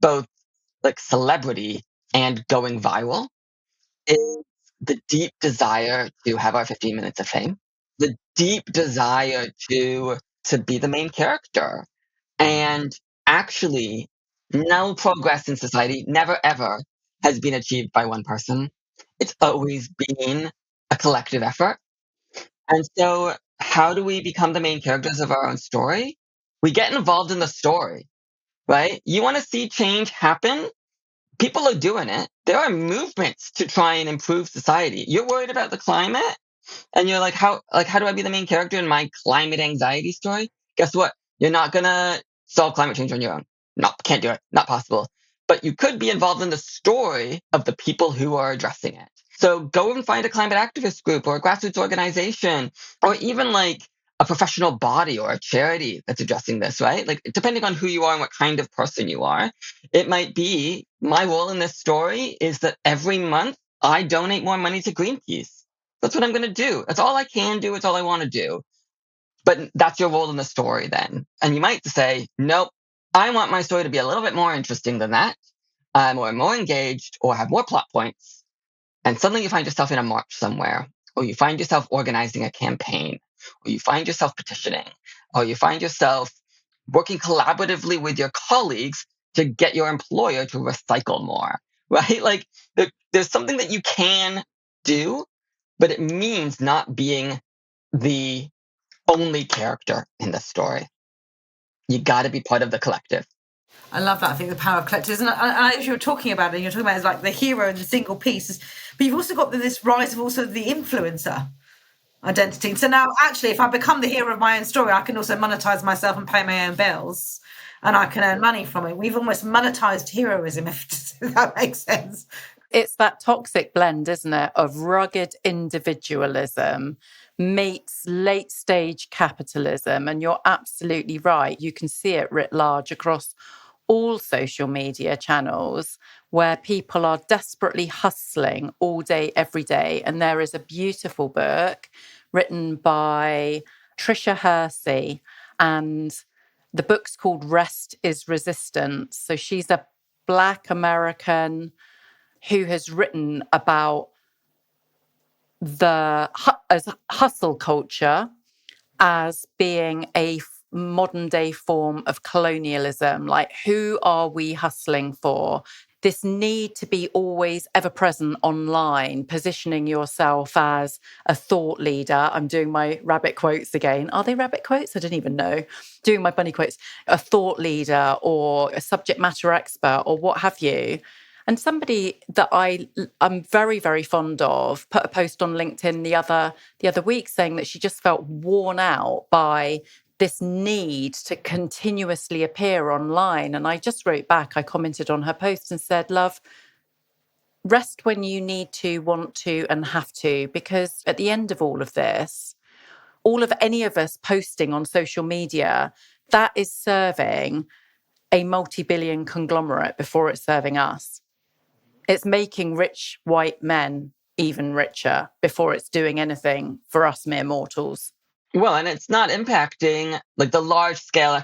both like celebrity and going viral is the deep desire to have our 15 minutes of fame, the deep desire to be the main character. And actually, no progress in society never ever has been achieved by one person. It's always been a collective effort. And so, how do we become the main characters of our own story? We get involved in the story, right? You want to see change happen? People are doing it. There are movements to try and improve society. You're worried about the climate, and you're like how do I be the main character in my climate anxiety story? Guess what? You're not gonna solve climate change on your own. No, can't do it. Not possible. But you could be involved in the story of the people who are addressing it. So go and find a climate activist group or a grassroots organization, or even like a professional body or a charity that's addressing this, right? Like, depending on who you are and what kind of person you are, it might be my role in this story is that every month I donate more money to Greenpeace. That's what I'm going to do. That's all I can do. It's all I want to do. But that's your role in the story then. And you might say, nope, I want my story to be a little bit more interesting than that, or more engaged, or have more plot points. And suddenly you find yourself in a march somewhere, or you find yourself organizing a campaign, or you find yourself petitioning, or you find yourself working collaboratively with your colleagues to get your employer to recycle more, right? Like there's something that you can do, but it means not being the only character in the story. You got to be part of the collective. I love that. I think the power of collectives, and as you were talking about it, you're talking about it's like the hero and the single piece, but you've also got this rise of also the influencer identity. So now, actually, if I become the hero of my own story, I can also monetize myself and pay my own bills, and I can earn money from it. We've almost monetized heroism, if that makes sense. It's that toxic blend, isn't it, of rugged individualism meets late stage capitalism. And you're absolutely right. You can see it writ large across all social media channels where people are desperately hustling all day, every day. And there is a beautiful book written by Tricia Hersey, and the book's called Rest is Resistance. So she's a Black American who has written about the hustle culture as being a modern day form of colonialism. Like, who are we hustling for? This need to be always ever present online, positioning yourself as a thought leader. I'm doing my rabbit quotes again. Are they rabbit quotes? I don't even know. Doing my bunny quotes. A thought leader or a subject matter expert or what have you. And somebody that I'm very, very fond of put a post on LinkedIn the other week saying that she just felt worn out by this need to continuously appear online. And I just wrote back, I commented on her post and said, love, rest when you need to, want to, and have to, because at the end of all of this, all of any of us posting on social media, that is serving a multi-billion conglomerate before it's serving us. It's making rich white men even richer before it's doing anything for us mere mortals. Well, and it's not impacting like the large scale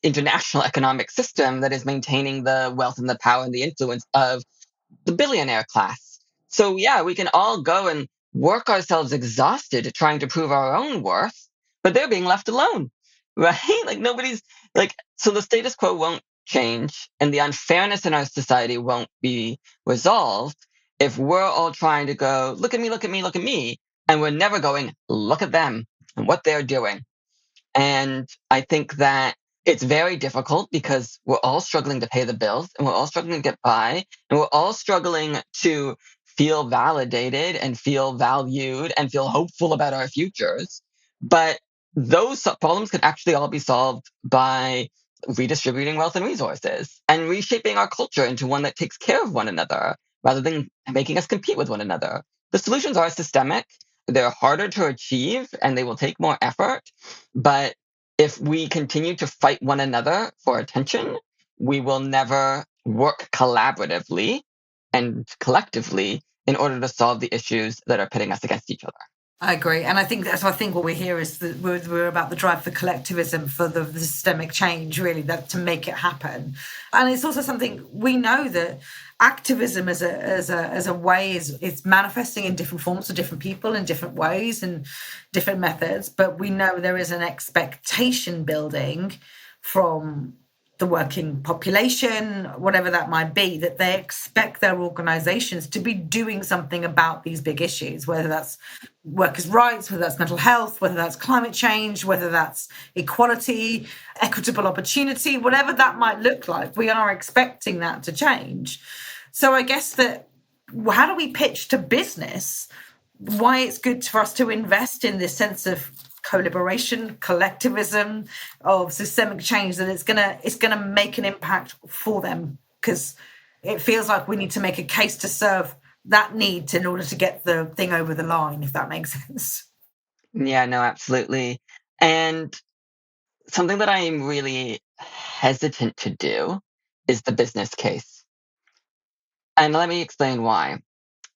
international economic system that is maintaining the wealth and the power and the influence of the billionaire class. So yeah, we can all go and work ourselves exhausted trying to prove our own worth, but they're being left alone, right? Like nobody's like, so the status quo won't change and the unfairness in our society won't be resolved if we're all trying to go, look at me, look at me, look at me. And we're never going, look at them and what they're doing. And I think that it's very difficult because we're all struggling to pay the bills and we're all struggling to get by and we're all struggling to feel validated and feel valued and feel hopeful about our futures. But those problems can actually all be solved by redistributing wealth and resources and reshaping our culture into one that takes care of one another rather than making us compete with one another. The solutions are systemic. They're harder to achieve and they will take more effort. But if we continue to fight one another for attention, we will never work collaboratively and collectively in order to solve the issues that are pitting us against each other. I agree. And I think that's, I think what we're here is that we're about the drive for collectivism, for the systemic change, really, that to make it happen. And it's also something we know that activism as a way is manifesting in different forms for different people in different ways and different methods. But we know there is an expectation building from the working population, whatever that might be, that they expect their organizations to be doing something about these big issues, whether that's workers' rights, whether that's mental health, whether that's climate change, whether that's equality, equitable opportunity, whatever that might look like. We are expecting that to change. So I guess that, how do we pitch to business why it's good for us to invest in this sense of coliberation, collectivism, of systemic change, that it's gonna make an impact for them, because it feels like we need to make a case to serve that need in order to get the thing over the line, if that makes sense. Yeah, no, absolutely. And something that I'm really hesitant to do is the business case. And let me explain why.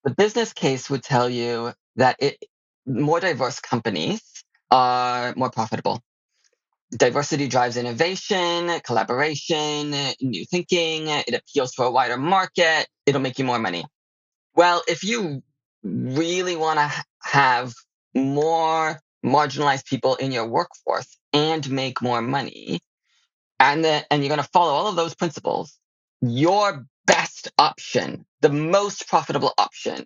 The business case would tell you that more diverse companies are more profitable. Diversity drives innovation, collaboration, new thinking. It appeals to a wider market. It'll make you more money. Well, if you really want to have more marginalized people in your workforce and make more money, and you're going to follow all of those principles, your best option, the most profitable option,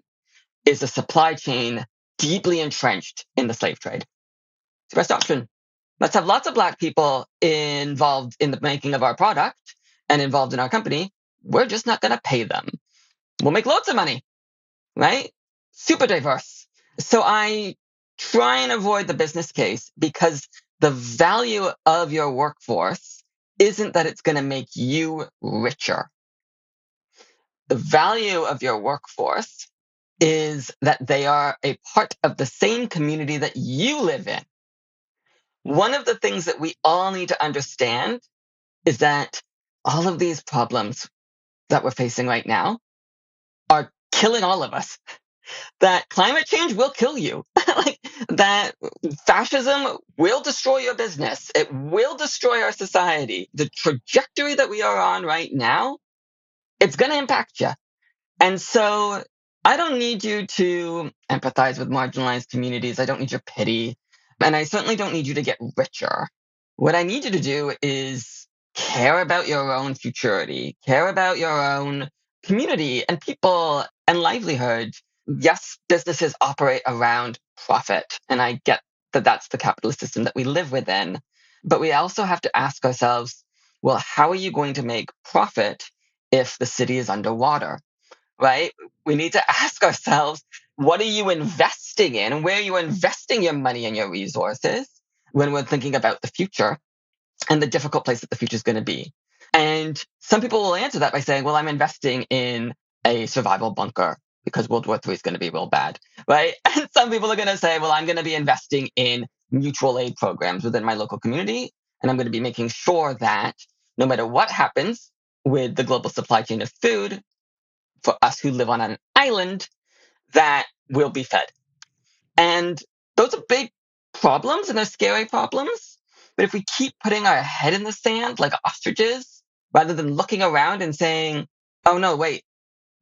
is a supply chain deeply entrenched in the slave trade. It's the best option. Let's have lots of Black people involved in the making of our product and involved in our company. We're just not going to pay them. We'll make loads of money, right? Super diverse. So I try and avoid the business case, because the value of your workforce isn't that it's going to make you richer. The value of your workforce is that they are a part of the same community that you live in. One of the things that we all need to understand is that all of these problems that we're facing right now are killing all of us. That climate change will kill you. Like, that fascism will destroy your business. It will destroy our society. The trajectory that we are on right now, it's going to impact you. And so I don't need you to empathize with marginalized communities. I don't need your pity. And I certainly don't need you to get richer. What I need you to do is care about your own futurity, care about your own community and people and livelihood. Yes, businesses operate around profit. And I get that that's the capitalist system that we live within. But we also have to ask ourselves, well, how are you going to make profit if the city is underwater? Right? We need to ask ourselves, what are you investing in and where are you investing your money and your resources when we're thinking about the future and the difficult place that the future is going to be? And some people will answer that by saying, well, I'm investing in a survival bunker because World War III is going to be real bad, right? And some people are going to say, well, I'm going to be investing in mutual aid programs within my local community. And I'm going to be making sure that no matter what happens with the global supply chain of food, for us who live on an island, that will be fed. And those are big problems and they're scary problems. But if we keep putting our head in the sand like ostriches, rather than looking around and saying, oh no, wait,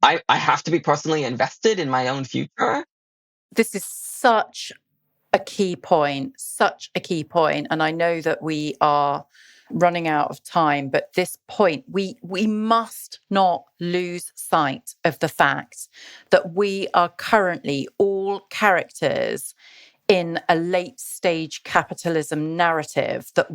I have to be personally invested in my own future. This is such a key point, such a key point. And I know that we are running out of time, but this point, we must not lose sight of the fact that we are currently all characters in a late stage capitalism narrative that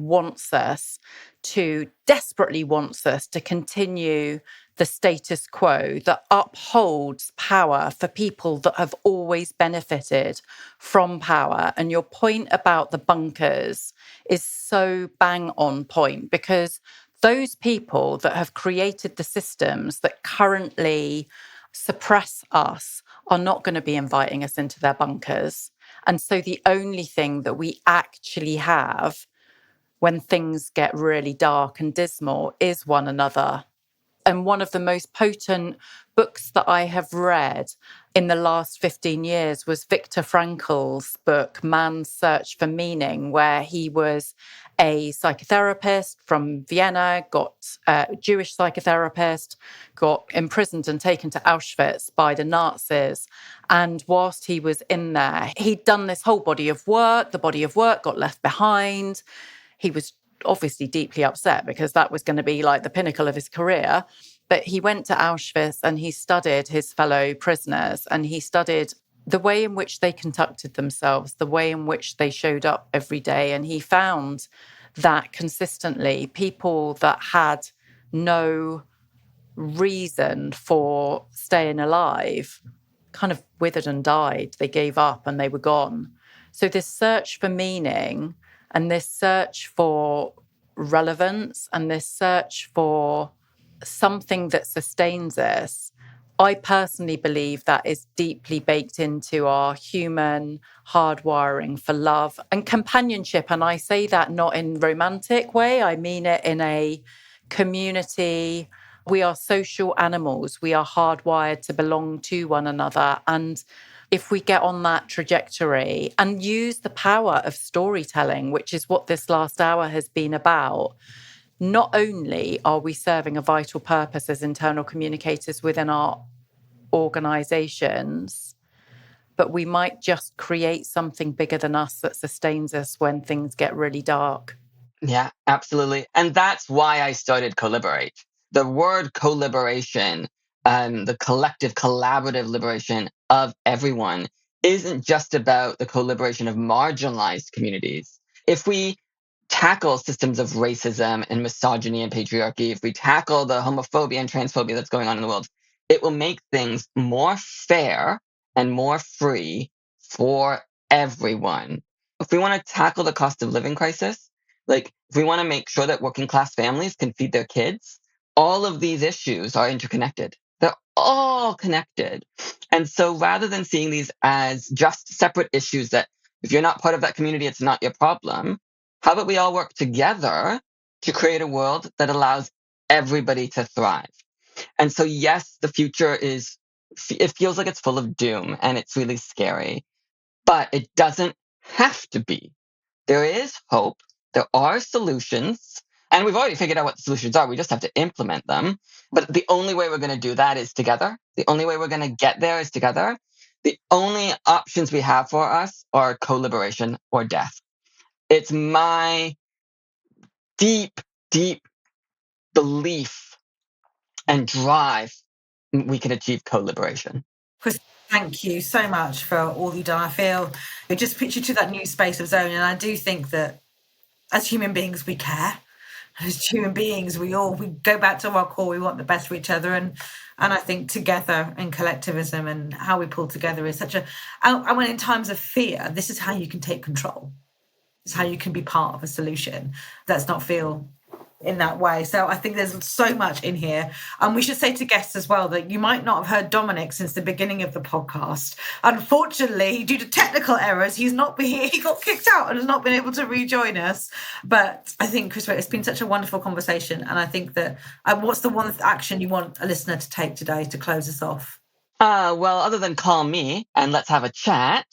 desperately wants us to continue the status quo, that upholds power for people that have always benefited from power. And your point about the bunkers is so bang on point, because those people that have created the systems that currently suppress us are not going to be inviting us into their bunkers. And so the only thing that we actually have when things get really dark and dismal is one another. And one of the most potent books that I have read in the last 15 years was Viktor Frankl's book, Man's Search for Meaning, where he was a psychotherapist from Vienna, got a Jewish psychotherapist, got imprisoned and taken to Auschwitz by the Nazis. And whilst he was in there, he'd done this whole body of work. The body of work got left behind. He was obviously deeply upset because that was going to be like the pinnacle of his career. But he went to Auschwitz and he studied his fellow prisoners, and he studied the way in which they conducted themselves, the way in which they showed up every day. And he found that consistently people that had no reason for staying alive kind of withered and died. They gave up and they were gone. So this search for meaning and this search for relevance and this search for something that sustains us, I personally believe that is deeply baked into our human hardwiring for love and companionship. And I say that not in a romantic way. I mean it in a community. We are social animals. We are hardwired to belong to one another. And if we get on that trajectory and use the power of storytelling, which is what this last hour has been about, not only are we serving a vital purpose as internal communicators within our organisations, but we might just create something bigger than us that sustains us when things get really dark. Yeah, absolutely. And that's why I started Coliberate. The word coliberation, the collective, collaborative liberation of everyone, isn't just about the coliberation of marginalized communities. If we tackle systems of racism and misogyny and patriarchy, if we tackle the homophobia and transphobia that's going on in the world, it will make things more fair and more free for everyone. If we want to tackle the cost of living crisis, like if we want to make sure that working class families can feed their kids, all of these issues are interconnected. They're all connected. And so rather than seeing these as just separate issues that if you're not part of that community, it's not your problem, how about we all work together to create a world that allows everybody to thrive? And so, yes, the future it feels like it's full of doom and it's really scary, but it doesn't have to be. There is hope. There are solutions. And we've already figured out what the solutions are. We just have to implement them. But the only way we're going to do that is together. The only way we're going to get there is together. The only options we have for us are coliberation or death. It's my deep, deep belief and drive we can achieve coliberation. Chris, thank you so much for all you've done. I feel it just puts you to that new space of zone. And I do think that as human beings, we care. As human beings, we go back to our core. We want the best for each other. And I think together and collectivism and how we pull together is and when in times of fear, this is how you can take control. It's how you can be part of a solution. Let's not feel in that way. So I think there's so much in here. And we should say to guests as well that you might not have heard Dominic since the beginning of the podcast. Unfortunately, due to technical errors, he got kicked out and has not been able to rejoin us. But I think, Chris, it's been such a wonderful conversation. And I think that what's the one action you want a listener to take today to close us off? Well, other than call me and let's have a chat.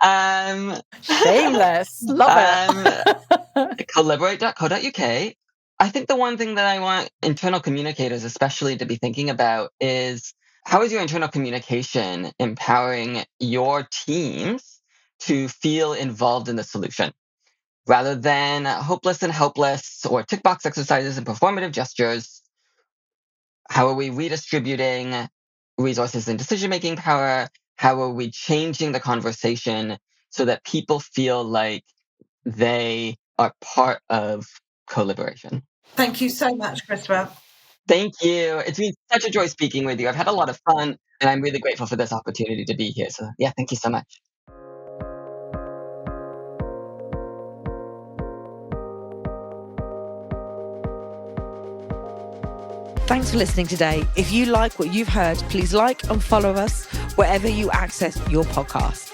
Shameless. Love it. Coliberate.co.uk. I think the one thing that I want internal communicators especially to be thinking about is how is your internal communication empowering your teams to feel involved in the solution? Rather than hopeless and helpless or tick box exercises and performative gestures, how are we redistributing resources and decision-making power? How are we changing the conversation so that people feel like they are part of coliberation? Thank you so much, Christopher. Thank you. It's been such a joy speaking with you. I've had a lot of fun, and I'm really grateful for this opportunity to be here. So, yeah, thank you so much. Thanks for listening today. If you like what you've heard, please like and follow us wherever you access your podcast.